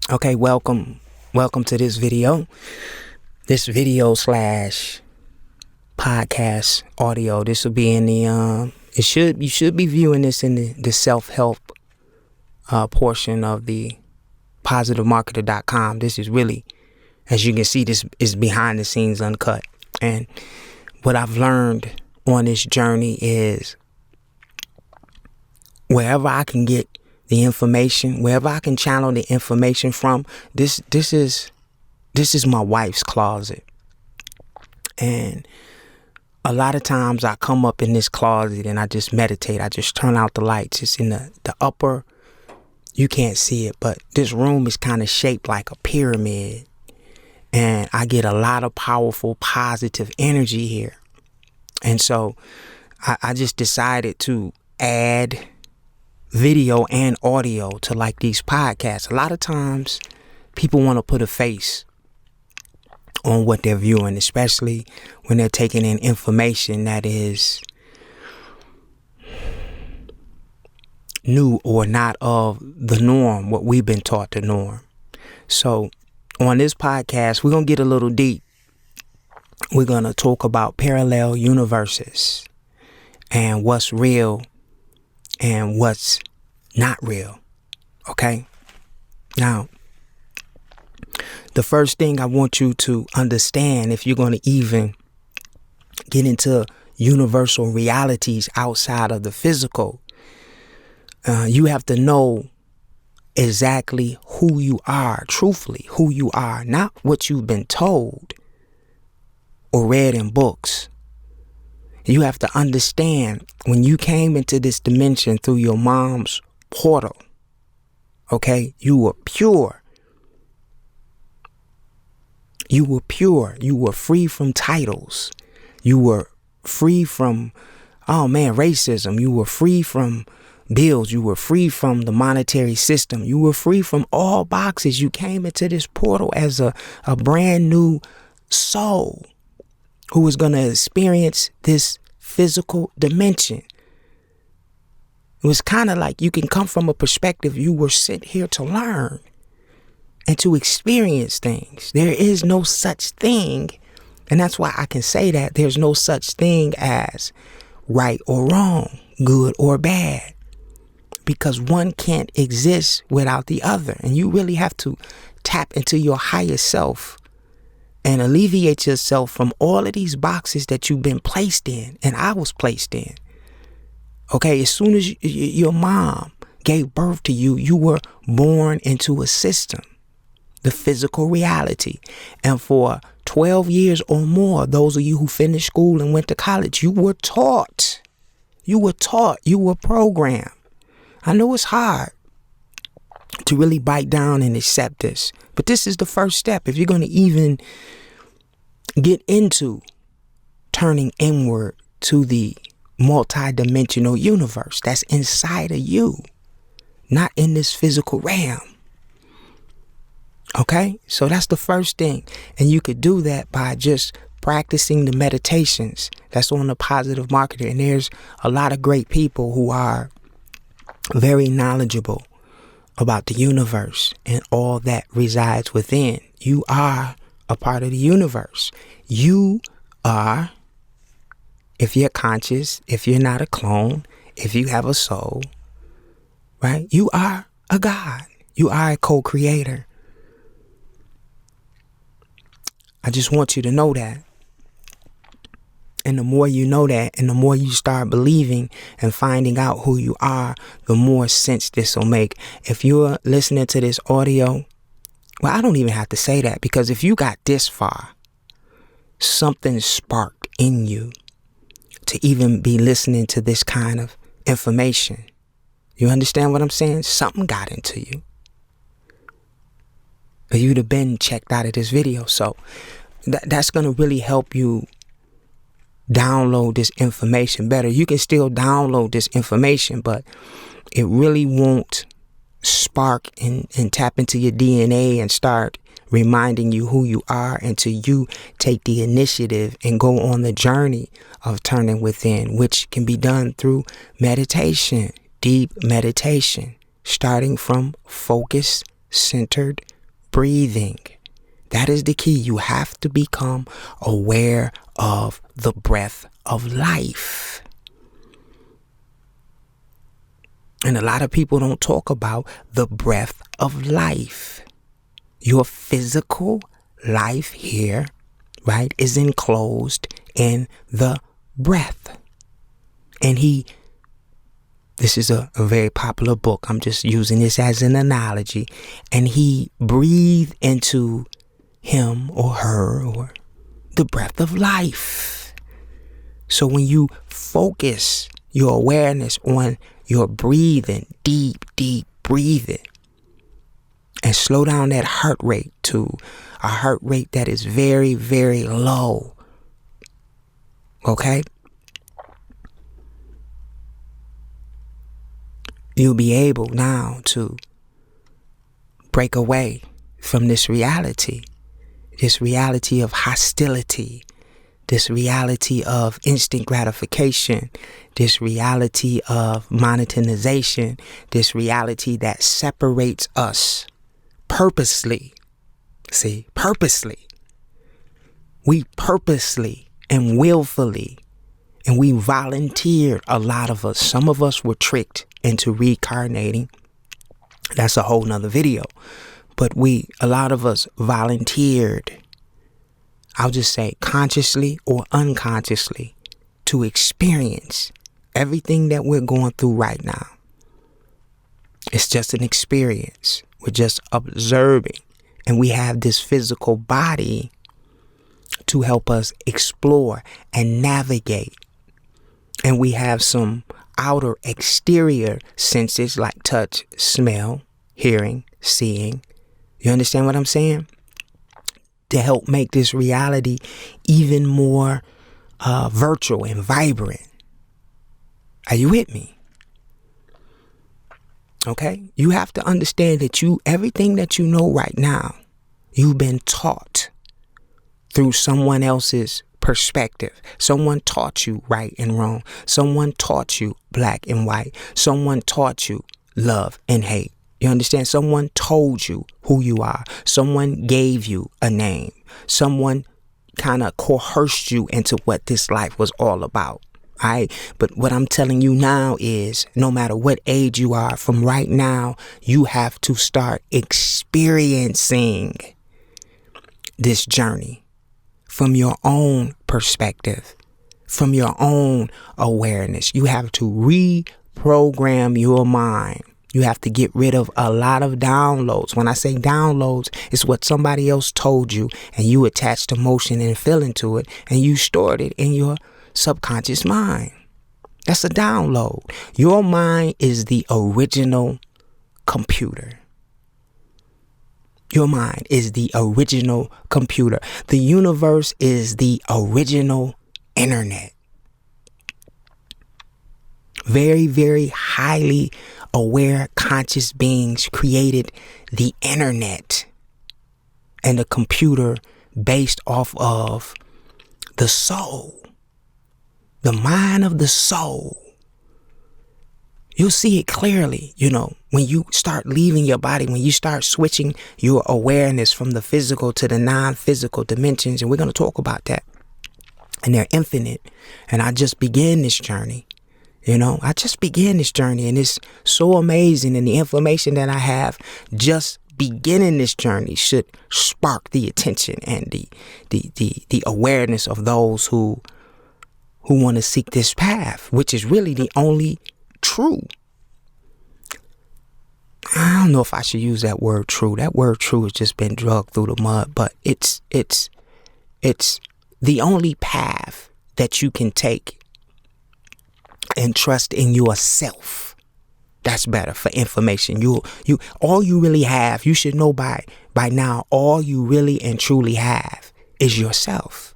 Okay, welcome to this video. This video slash podcast audio. This will be in the you should be viewing this in the self-help portion of the positivemarketer.com. This is really, as you can see, this is behind the scenes uncut. And what I've learned on this journey is wherever I can get the information, wherever I can channel the information from, this is my wife's closet. And a lot of times I come up in this closet and I just meditate. I just turn out the lights. It's in the upper, you can't see it, but this room is kind of shaped like a pyramid. And I get a lot of powerful, positive energy here. And so I just decided to add video and audio to like these podcasts. A lot of times people want to put a face on what they're viewing, especially when they're taking in information that is new or not of the norm, what we've been taught the norm. So on this podcast, we're going to get a little deep. We're going to talk about parallel universes and what's real and what's not real. Okay? Now, the first thing I want you to understand, if you're going to even get into universal realities outside of the physical, you have to know exactly who you are, truthfully who you are, not what you've been told or read in books. You have to understand when you came into this dimension through your mom's portal, okay, you were pure. You were pure. You were free from titles. You were free from, racism. You were free from bills. You were free from the monetary system. You were free from all boxes. You came into this portal as a brand new soul who was going to experience this physical dimension. It was kind of like you can come from a perspective you were sent here to learn and to experience things. There is no such thing, and that's why I can say that there's no such thing as right or wrong, good or bad, because one can't exist without the other. And you really have to tap into your higher self and alleviate yourself from all of these boxes that you've been placed in, and I was placed in. Okay, as soon as your mom gave birth to you, you were born into a system, the physical reality. And for 12 years or more, those of you who finished school and went to college, you were taught, you were programmed. I know it's hard to really bite down and accept this, but this is the first step. If you're going to even get into turning inward to the multi-dimensional universe that's inside of you, not in this physical realm. Okay, so that's the first thing. And you could do that by just practicing the meditations that's on the Positive Marketer. And there's a lot of great people who are very knowledgeable about the universe and all that resides within. You are a part of the universe. You are, if you're conscious, if you're not a clone, if you have a soul, right? You are a God. You are a co-creator. I just want you to know that. And the more you know that, and the more you start believing and finding out who you are, the more sense this will make. If you're listening to this audio, well, I don't even have to say that, because if you got this far, something sparked in you to even be listening to this kind of information. You understand what I'm saying? Something got into you. Or you'd have been checked out of this video. So that's going to really help you download this information better. You can still download this information, but it really won't spark and tap into your DNA and start reminding you who you are until you take the initiative and go on the journey of turning within, which can be done through meditation, deep meditation, starting from focused, centered breathing. That is the key. You have to become aware of the breath of life. And a lot of people don't talk about the breath of life. Your physical life here, right, is enclosed in the breath. And this is a very popular book. I'm just using this as an analogy. And he breathed into him or her or the breath of life. So when you focus your awareness on your breathing, deep breathing, and slow down that heart rate to a heart rate that is very, very low. Okay? You'll be able now to break away from this reality of hostility, this reality of instant gratification, this reality of monetization, this reality that separates us purposely. See, purposely. We purposely and willfully, and we volunteered, a lot of us. Some of us were tricked into reincarnating. That's a whole nother video. But a lot of us volunteered, I'll just say consciously or unconsciously, to experience everything that we're going through right now. It's just an experience. We're just observing. And we have this physical body to help us explore and navigate. And we have some outer exterior senses like touch, smell, hearing, seeing. You understand what I'm saying? To help make this reality even more virtual and vibrant. Are you with me? Okay? You have to understand that everything that you know right now, you've been taught through someone else's perspective. Someone taught you right and wrong. Someone taught you black and white. Someone taught you love and hate. You understand? Someone told you who you are. Someone gave you a name. Someone kind of coerced you into what this life was all about. All right? But what I'm telling you now is, no matter what age you are, from right now, you have to start experiencing this journey from your own perspective, from your own awareness. You have to reprogram your mind. You have to get rid of a lot of downloads. When I say downloads, it's what somebody else told you and you attached emotion and feeling to it and you stored it in your subconscious mind. That's a download. Your mind is the original computer. Your mind is the original computer. The universe is the original internet. Very, very highly aware conscious beings created the internet and the computer based off of the soul, the mind of the soul. You'll see it clearly, when you start leaving your body, when you start switching your awareness from the physical to the non-physical dimensions. And we're going to talk about that. And they're infinite. And I just began this journey. I just began this journey, and it's so amazing. And the information that I have just beginning this journey should spark the attention and the awareness of those who want to seek this path, which is really the only true. I don't know if I should use that word true. That word true has just been drugged through the mud, but it's the only path that you can take and trust in yourself. That's better for information. All you really have, you should know by now, all you really and truly have is yourself.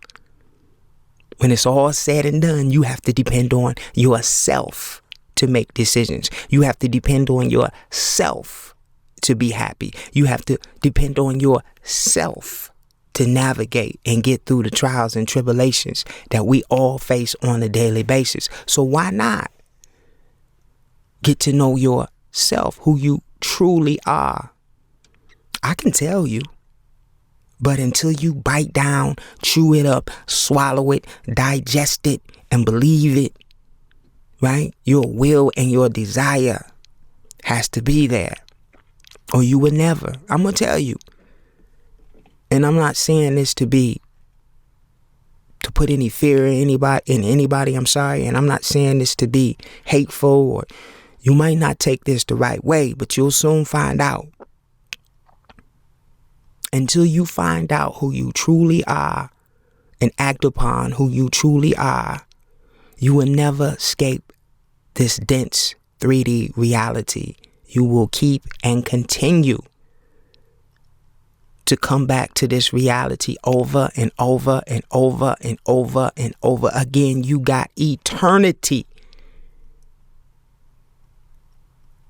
When it's all said and done, you have to depend on yourself to make decisions. You have to depend on yourself to be happy. You have to depend on yourself to navigate and get through the trials and tribulations that we all face on a daily basis. So why not get to know yourself, who you truly are? I can tell you. But until you bite down, chew it up, swallow it, digest it, and believe it, right? Your will and your desire has to be there, or you would never. I'm going to tell you. And I'm not saying this to put any fear in anybody, I'm sorry. And I'm not saying this to be hateful, or you might not take this the right way, but you'll soon find out. Until you find out who you truly are and act upon who you truly are, you will never escape this dense 3D reality. You will keep and continue to come back to this reality over and over and over and over and over again. You got eternity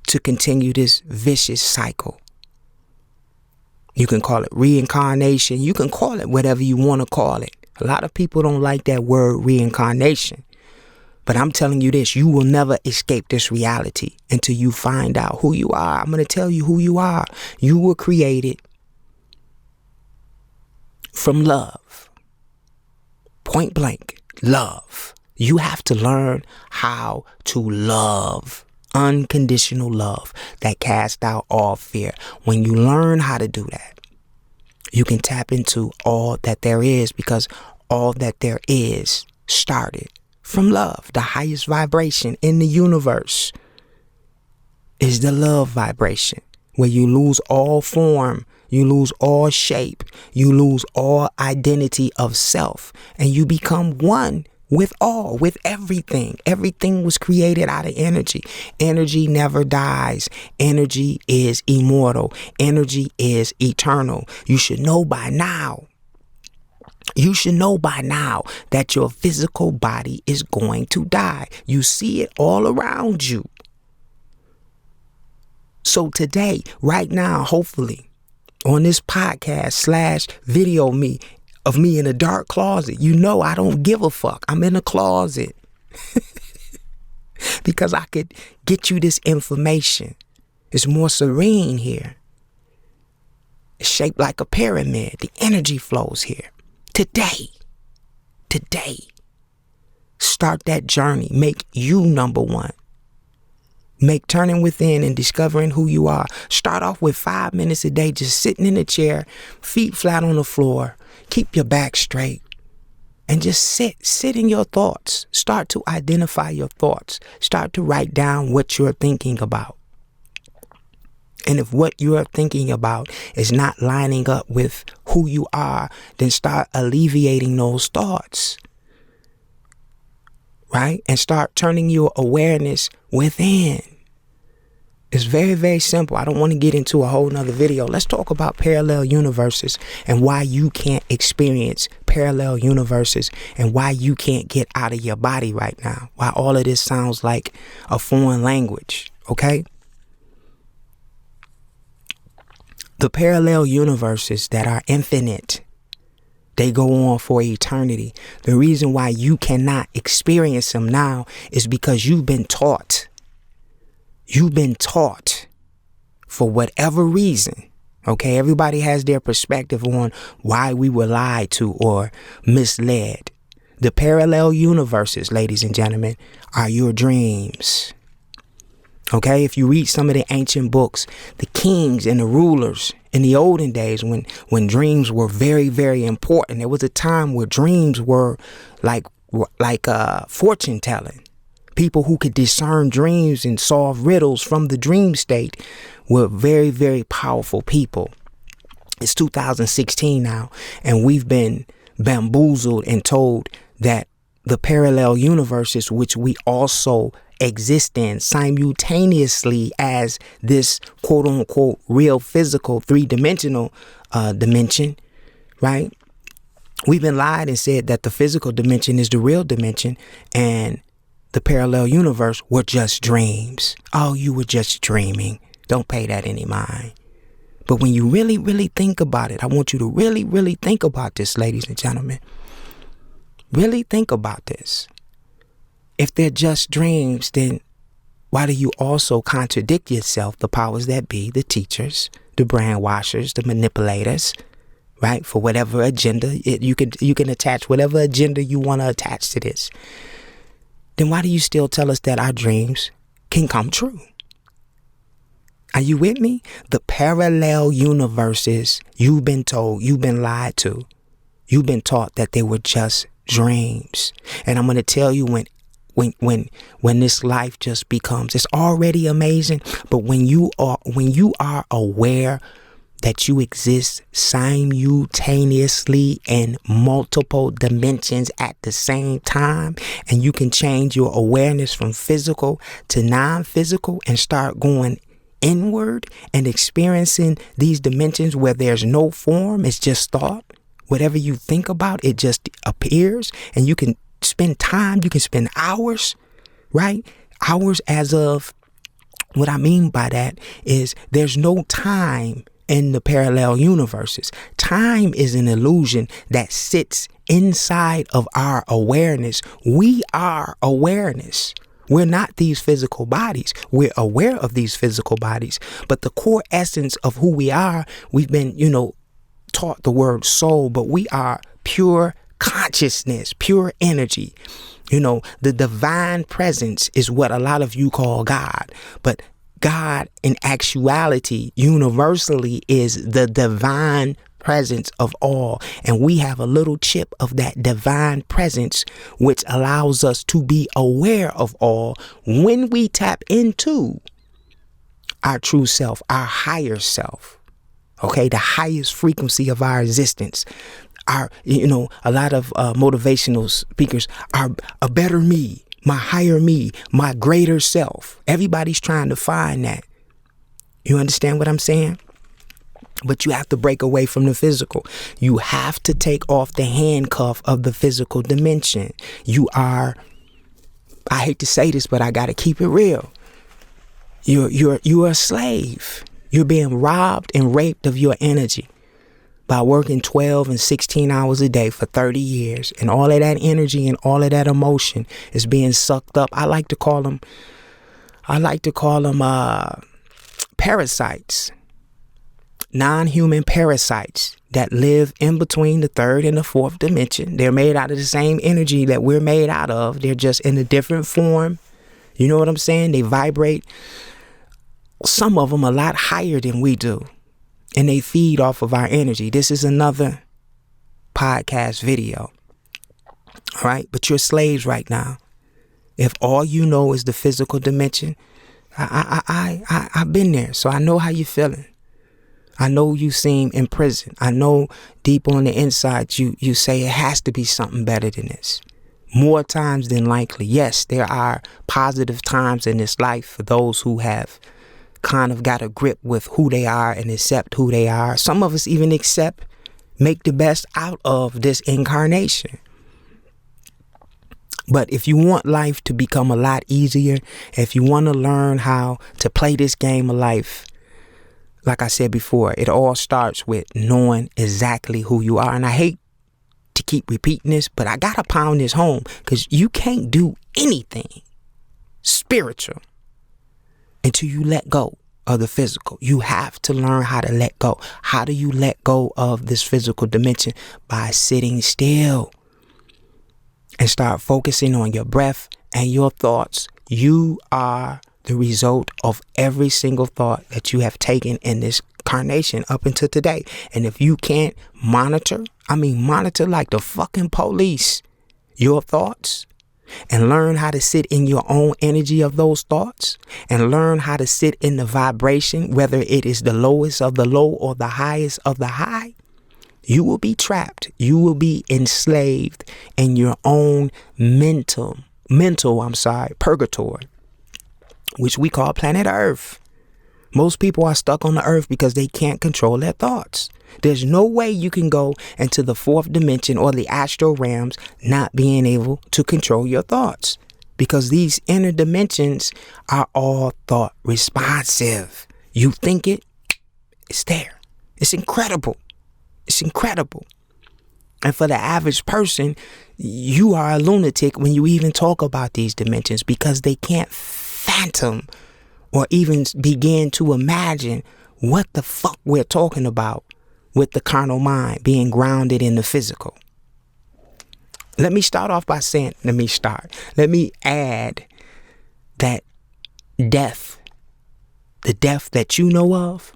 to continue this vicious cycle. You can call it reincarnation. You can call it whatever you want to call it. A lot of people don't like that word reincarnation. But I'm telling you this, you will never escape this reality until you find out who you are. I'm going to tell you who you are. You were created from love. Point blank, love. You have to learn how to love. Unconditional love that casts out all fear. When you learn how to do that, you can tap into all that there is, because all that there is started from love. The highest vibration in the universe is the love vibration, where you lose all form, you lose all shape, you lose all identity of self, and you become one with all, with everything. Everything was created out of energy. Energy never dies. Energy is immortal. Energy is eternal. You should know by now. You should know by now that your physical body is going to die. You see it all around you. So today, right now, hopefully, on this podcast / video of me in a dark closet, you know I don't give a fuck. I'm in a closet because I could get you this information. It's more serene here. It's shaped like a pyramid. The energy flows here. Today, start that journey. Make you number one. Make turning within and discovering who you are. Start off with 5 minutes a day, just sitting in a chair, feet flat on the floor. Keep your back straight and just sit in your thoughts. Start to identify your thoughts. Start to write down what you're thinking about. And if what you're thinking about is not lining up with who you are, then start alleviating those thoughts. Right? And start turning your awareness within. It's very, very simple. I don't want to get into a whole nother video. Let's talk about parallel universes and why you can't experience parallel universes and why you can't get out of your body right now. Why all of this sounds like a foreign language. Okay? The parallel universes that are infinite, they go on for eternity. The reason why you cannot experience them now is because you've been taught. You've been taught for whatever reason. Okay, everybody has their perspective on why we were lied to or misled. The parallel universes, ladies and gentlemen, are your dreams. Okay, if you read some of the ancient books, the kings and the rulers in the olden days when dreams were very, very important, there was a time where dreams were like fortune telling. People who could discern dreams and solve riddles from the dream state were very, very powerful people. It's 2016 now, and we've been bamboozled and told that the parallel universes, which we also exist in simultaneously as this quote unquote real physical 3-dimensional dimension, right? We've been lied and said that the physical dimension is the real dimension and the parallel universe were just dreams. Oh, you were just dreaming. Don't pay that any mind. But when you really, really think about it, I want you to really, really think about this, ladies and gentlemen. Really think about this. If they're just dreams, then Why do you also contradict yourself, the powers that be, the teachers, the brainwashers, the manipulators, right? For whatever agenda, you can attach whatever agenda you want to attach to this. Then why do you still tell us that our dreams can come true? Are you with me? The parallel universes you've been told, you've been lied to, you've been taught that they were just dreams. And I'm going to tell you when this life just becomes, it's already amazing, but when you are aware that you exist simultaneously in multiple dimensions at the same time, and you can change your awareness from physical to non-physical and start going inward and experiencing these dimensions where there's no form, it's just thought. Whatever you think about, it just appears, and you can spend time, you can spend hours, right? Hours as of, what I mean by that is there's no time in the parallel universes. Time is an illusion that sits inside of our awareness. We are awareness. We're not these physical bodies. We're aware of these physical bodies, but the core essence of who we are, we've been, taught the word soul, but we are pure consciousness, pure energy. The divine presence is what a lot of you call God, but God in actuality universally is the divine presence of all, and we have a little chip of that divine presence which allows us to be aware of all when we tap into our true self, our higher self, okay, the highest frequency of our existence. Our, a lot of motivational speakers are a better me, my higher me, my greater self. Everybody's trying to find that. You understand what I'm saying? But you have to break away from the physical. You have to take off the handcuff of the physical dimension. You are, I hate to say this, but I got to keep it real. You're a slave. You're being robbed and raped of your energy by working 12 and 16 hours a day for 30 years. And all of that energy and all of that emotion is being sucked up. I like to call them parasites. Non-human parasites that live in between the third and the fourth dimension. They're made out of the same energy that we're made out of. They're just in a different form. You know what I'm saying? They vibrate, some of them a lot higher than we do. And they feed off of our energy. This is another podcast video. All right. But you're slaves right now. If all you know is the physical dimension, I've been there. So I know how you're feeling. I know you seem in prison. I know deep on the inside, you say it has to be something better than this. More times than likely. Yes, there are positive times in this life for those who have kind of got a grip with who they are and accept who they are. Some of us even make the best out of this incarnation. But if you want life to become a lot easier, if you want to learn how to play this game of life, like I said before, it all starts with knowing exactly who you are. And I hate to keep repeating this, but I got to pound this home because you can't do anything spiritual until you let go of the physical. You have to learn how to let go. How do you let go of this physical dimension? By sitting still and start focusing on your breath and your thoughts. You are the result of every single thought that you have taken in this incarnation up until today. And if you can't monitor like the fucking police, your thoughts, and learn how to sit in your own energy of those thoughts, and learn how to sit in the vibration, whether it is the lowest of the low or the highest of the high, you will be trapped. You will be enslaved in your own mental purgatory, which we call planet Earth. Most people are stuck on the earth because they can't control their thoughts. There's no way you can go into the fourth dimension or the astral realms not being able to control your thoughts, because these inner dimensions are all thought responsive. You think it, it's there. It's incredible. It's incredible. And for the average person, you are a lunatic when you even talk about these dimensions, because they can't fathom phantom or even begin to imagine what the fuck we're talking about with the carnal mind being grounded in the physical. Let me start off by saying, let me add that death, the death that you know of,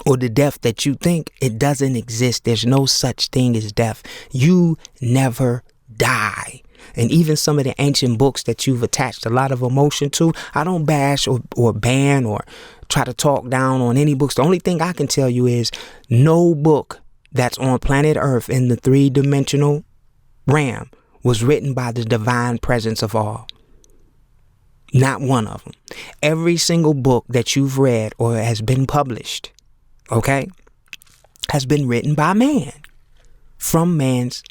or the death that you think, it doesn't exist. There's no such thing as death. You never die. And even some of the ancient books that you've attached a lot of emotion to, I don't bash or ban or try to talk down on any books. The only thing I can tell you is no book that's on planet Earth in the 3-dimensional realm was written by the divine presence of all. Not one of them. Every single book that you've read or has been published, okay, has been written by man, from man's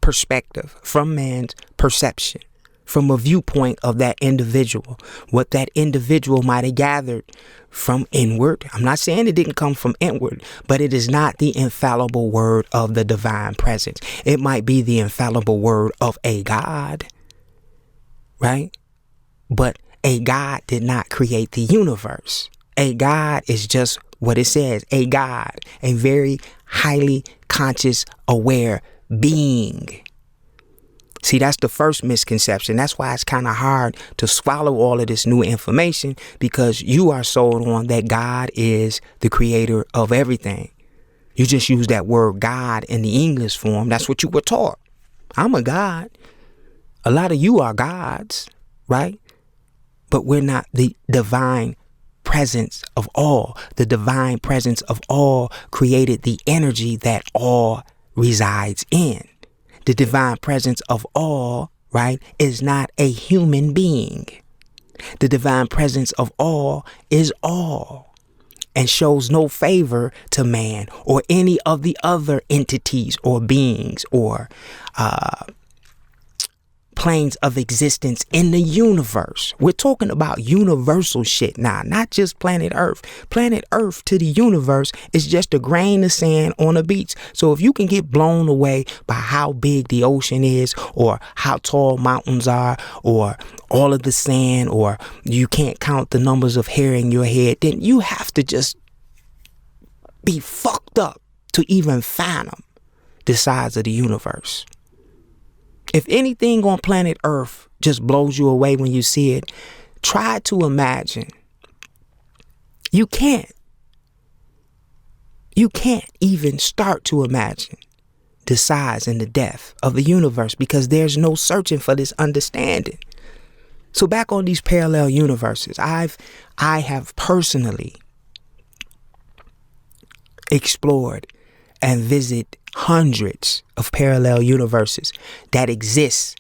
perspective, from man's perception, from a viewpoint of that individual, what that individual might have gathered from inward. I'm not saying it didn't come from inward, but it is not the infallible word of the divine presence. It might be the infallible word of a God, right? But a God did not create the universe. A God is just what it says, a God, a very highly conscious, aware being. See, that's the first misconception. That's why it's kind of hard to swallow all of this new information, because you are sold on that God is the creator of everything. You just use that word God in the English form. That's what you were taught. I'm a God. A lot of you are gods, right? But we're not the divine presence of all. The divine presence of all created the energy that all resides in. The divine presence of all, right, is not a human being. The divine presence of all is all and shows no favor to man or any of the other entities or beings or planes of existence in the universe. We're talking about universal shit now, not just planet Earth. Planet Earth to the universe is just a grain of sand on a beach. So if you can get blown away by how big the ocean is, or how tall mountains are, or all of the sand, or you can't count the numbers of hair in your head, then you have to just be fucked up to even fathom the size of the universe. If anything on planet Earth just blows you away when you see it, try to imagine. You can't even start to imagine the size and the depth of the universe, because there's no searching for this understanding. So back on these parallel universes, I have personally explored and visited hundreds of parallel universes that exist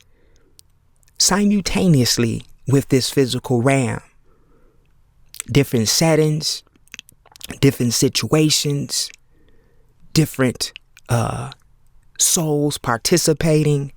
simultaneously with this physical realm. Different settings, different situations, different souls participating.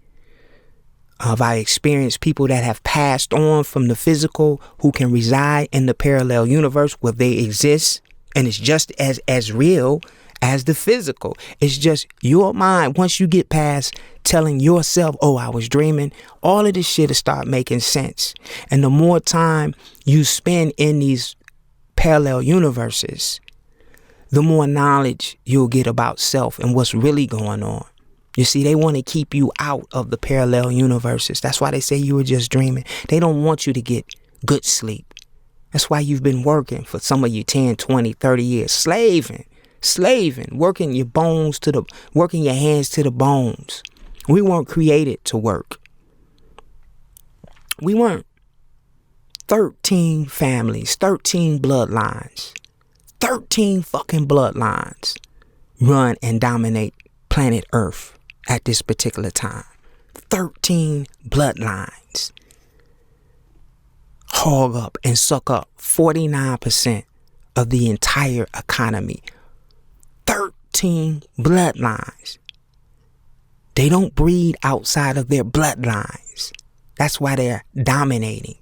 I experienced people that have passed on from the physical who can reside in the parallel universe where they exist, and it's just as real as the physical. It's just your mind. Once you get past telling yourself, oh, I was dreaming, all of this shit will start making sense. And the more time you spend in these parallel universes, the more knowledge you'll get about self and what's really going on. You see, they want to keep you out of the parallel universes. That's why they say you were just dreaming. They don't want you to get good sleep. That's why you've been working for some of you 10, 20, 30 years, slaving, working your hands to the bones. We weren't created to work. We weren't. 13 families, 13 bloodlines, 13 fucking bloodlines run and dominate planet Earth at this particular time. 13 bloodlines hog up and suck up 49% of the entire economy. 13 bloodlines. They don't breed outside of their bloodlines. That's why they're dominating.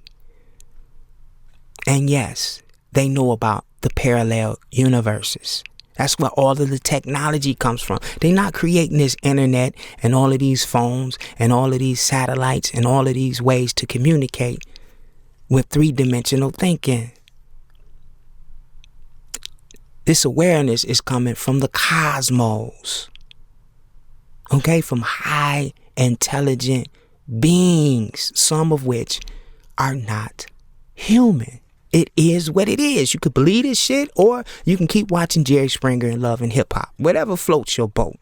And yes, they know about the parallel universes. That's where all of the technology comes from. They're not creating this internet and all of these phones and all of these satellites and all of these ways to communicate with three-dimensional thinking. This awareness is coming from the cosmos. Okay, from high intelligent beings, some of which are not human. It is what it is. You could believe this shit, or you can keep watching Jerry Springer and loving hip hop. Whatever floats your boat.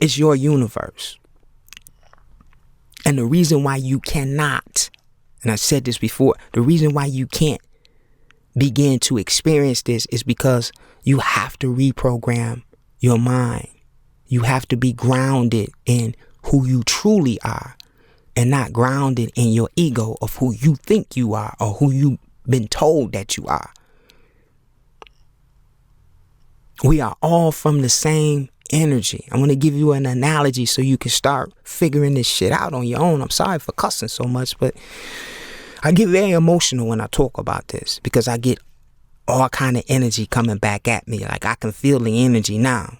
It's your universe. And the reason why you cannot, and I said this before, the reason why you can't begin to experience this is because you have to reprogram your mind. You have to be grounded in who you truly are and not grounded in your ego of who you think you are or who you've been told that you are. We are all from the same energy. I'm going to give you an analogy so you can start figuring this shit out on your own. I'm sorry for cussing so much, but I get very emotional when I talk about this because I get all kind of energy coming back at me. Like I can feel the energy now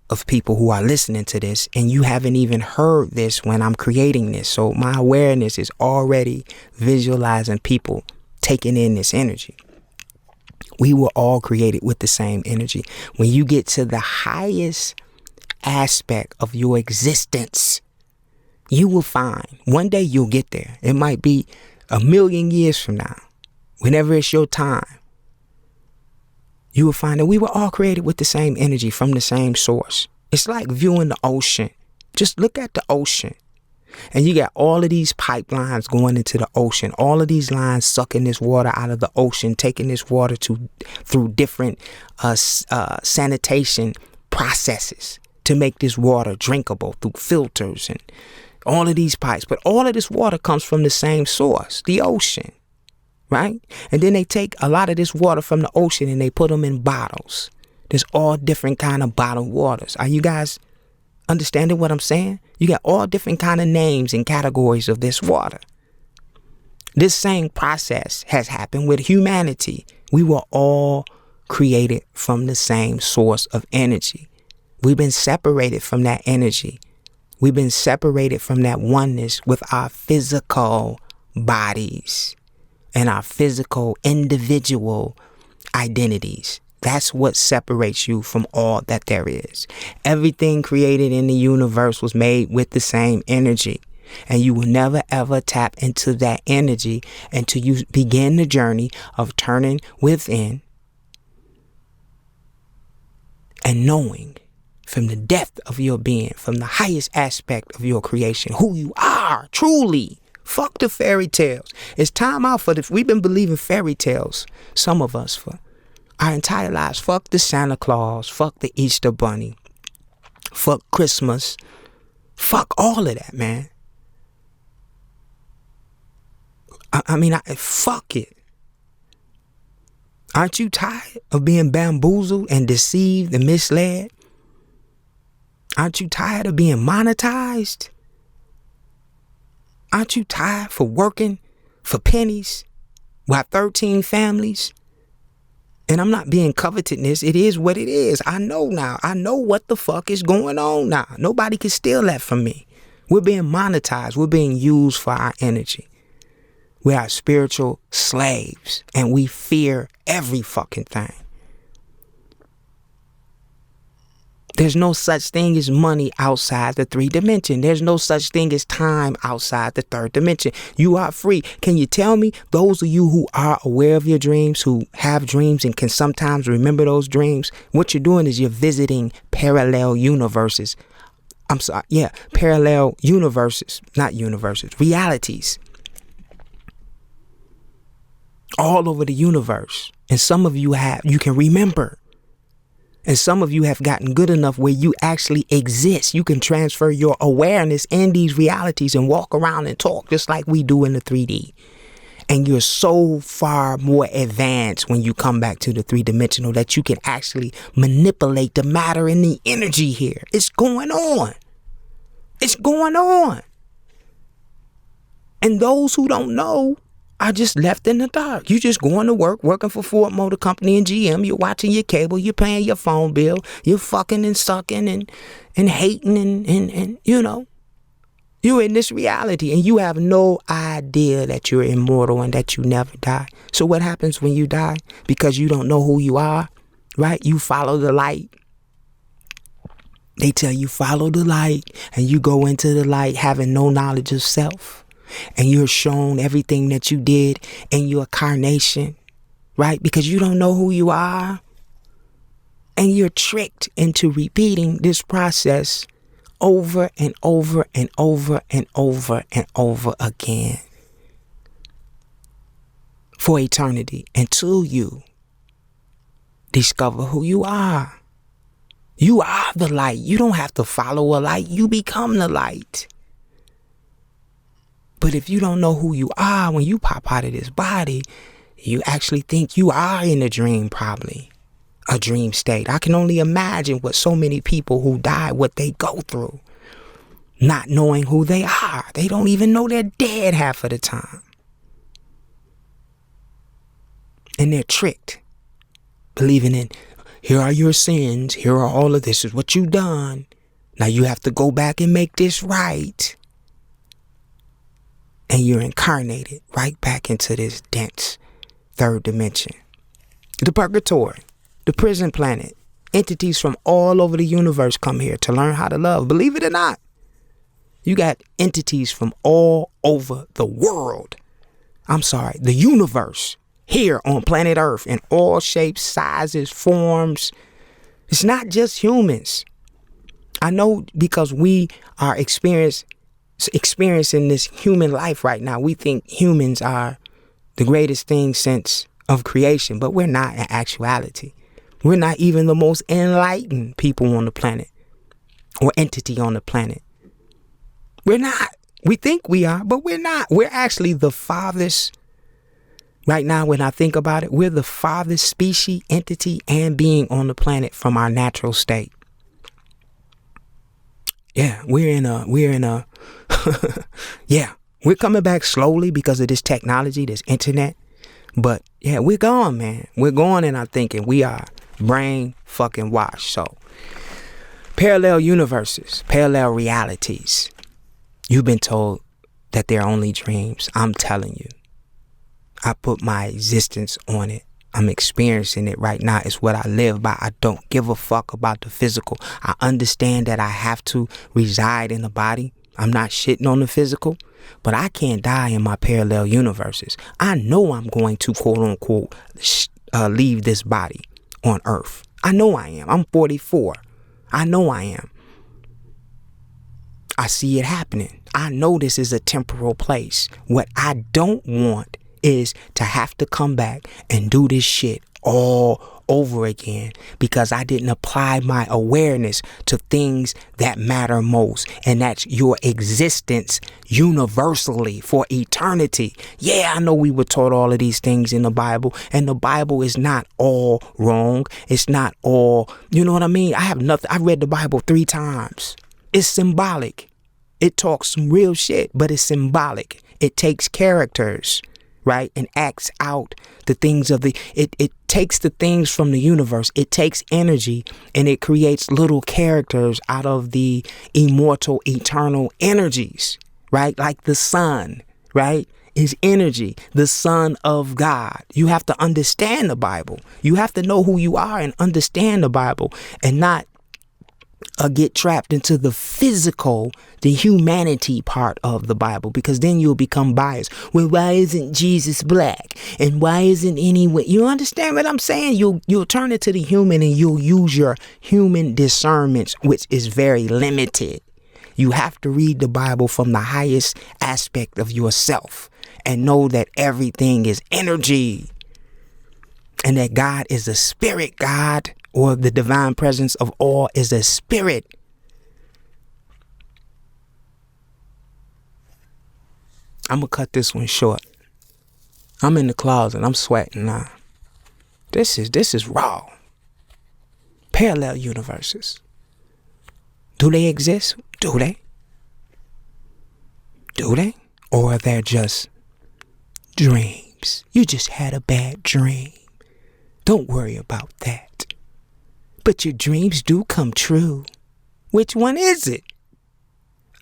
of people who are listening to this, and you haven't even heard this when I'm creating this. So my awareness is already visualizing people taking in this energy. We were all created with the same energy. When you get to the highest aspect of your existence, you will find one day you'll get there. It might be 1,000,000 years from now, whenever it's your time. You will find that we were all created with the same energy from the same source. It's like viewing the ocean. Just look at the ocean. And you got all of these pipelines going into the ocean. All of these lines sucking this water out of the ocean, taking this water through different sanitation processes to make this water drinkable through filters and all of these pipes. But all of this water comes from the same source, the ocean. Right? And then they take a lot of this water from the ocean and they put them in bottles. There's all different kind of bottled waters. Are you guys understanding what I'm saying? You got all different kind of names and categories of this water. This same process has happened with humanity. We were all created from the same source of energy. We've been separated from that energy. We've been separated from that oneness with our physical bodies and our physical individual identities. That's what separates you from all that there is. Everything created in the universe was made with the same energy. And you will never ever tap into that energy until you begin the journey of turning within and knowing from the depth of your being, from the highest aspect of your creation, who you are truly. Fuck the fairy tales. It's time out for we've been believing fairy tales, some of us, for our entire lives. Fuck the Santa Claus. Fuck the Easter Bunny. Fuck Christmas. Fuck all of that, man. Fuck it. Aren't you tired of being bamboozled and deceived and misled? Aren't you tired of being monetized? Aren't you tired for working for pennies while 13 families? And I'm not being covetousness. It is what it is. I know now. I know what the fuck is going on now. Nobody can steal that from me. We're being monetized. We're being used for our energy. We are spiritual slaves and we fear every fucking thing. There's no such thing as money outside the 3 dimension. There's no such thing as time outside the 3rd dimension. You are free. Can you tell me, those of you who are aware of your dreams, who have dreams and can sometimes remember those dreams, what you're doing is you're visiting parallel universes. Parallel universes, not universes, realities. All over the universe. And some of you can remember. And some of you have gotten good enough where you actually exist. You can transfer your awareness in these realities and walk around and talk just like we do in the 3D. And you're so far more advanced when you come back to the 3-dimensional that you can actually manipulate the matter and the energy here. It's going on. It's going on. And those who don't know are just left in the dark. You just going to work, working for Ford Motor Company and GM. You're watching your cable. You're paying your phone bill. You're fucking and sucking and hating and You're in this reality and you have no idea that you're immortal and that you never die. So what happens when you die? Because you don't know who you are, right? You follow the light. They tell you follow the light, and you go into the light having no knowledge of self. And you're shown everything that you did in your incarnation, right? Because you don't know who you are. And you're tricked into repeating this process over and over and over and over and over again for eternity until you discover who you are. You are the light. You don't have to follow a light. You become the light. But if you don't know who you are when you pop out of this body, you actually think you are in a dream, probably a dream state. I can only imagine what so many people who die, what they go through, not knowing who they are. They don't even know they're dead half of the time. And they're tricked, believing in, here are your sins. Here are all of this is what you've done. Now you have to go back and make this right. And you're incarnated right back into this dense third dimension. The purgatory, the prison planet. Entities from all over the universe come here to learn how to love. Believe it or not, you got entities from all over the world. The universe. Here on planet Earth in all shapes, sizes, forms. It's not just humans. I know because we are experiencing this human life right now. We think humans are the greatest thing since of creation, but we're not in actuality. We're not even the most enlightened people on the planet or entity on the planet. We're not. We think we are, but we're not. We're actually the farthest. Right now, when I think about it, we're the farthest species, entity, and being on the planet from our natural state. Yeah, we're coming back slowly because of this technology, this internet. But yeah, we're gone, man. We're going in our thinking. We are brain fucking washed. So parallel universes, parallel realities. You've been told that they're only dreams. I'm telling you. I put my existence on it. I'm experiencing it right now. It's what I live by. I don't give a fuck about the physical. I understand that I have to reside in the body. I'm not shitting on the physical, but I can't die in my parallel universes. I know I'm going to, quote unquote, leave this body on Earth. I know I am. I'm 44. I know I am. I see it happening. I know this is a temporal place. What I don't want is to have to come back and do this shit all over again because I didn't apply my awareness to things that matter most, and that's your existence universally for eternity. Yeah, I know we were taught all of these things in the Bible, and the Bible is not all wrong. It's not all, you know what I mean? I read the Bible 3 times. It's symbolic. It talks some real shit, but it's symbolic. It takes characters, right, and acts out the things of it takes the things from the universe. It takes energy and it creates little characters out of the immortal, eternal energies, right? Like the sun, right, is energy, the Son of God. You have to understand the Bible. You have to know who you are and understand the Bible and not get trapped into the physical, the humanity part of the Bible, because then you'll become biased. Well, why isn't Jesus black? And why isn't anyone? You understand what I'm saying? You'll turn it to the human and you'll use your human discernment, which is very limited. You have to read the Bible from the highest aspect of yourself and know that everything is energy and that God is a spirit God, or the divine presence of all is a spirit. I'm going to cut this one short. I'm in the closet. I'm sweating now. This is raw. Parallel universes. Do they exist? Do they? Do they? Or are they just dreams? You just had a bad dream. Don't worry about that. But your dreams do come true. Which one is it?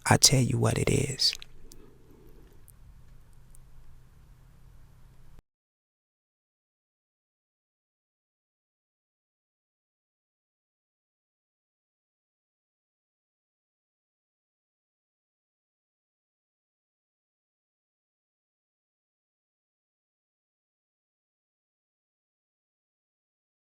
I tell you what it is.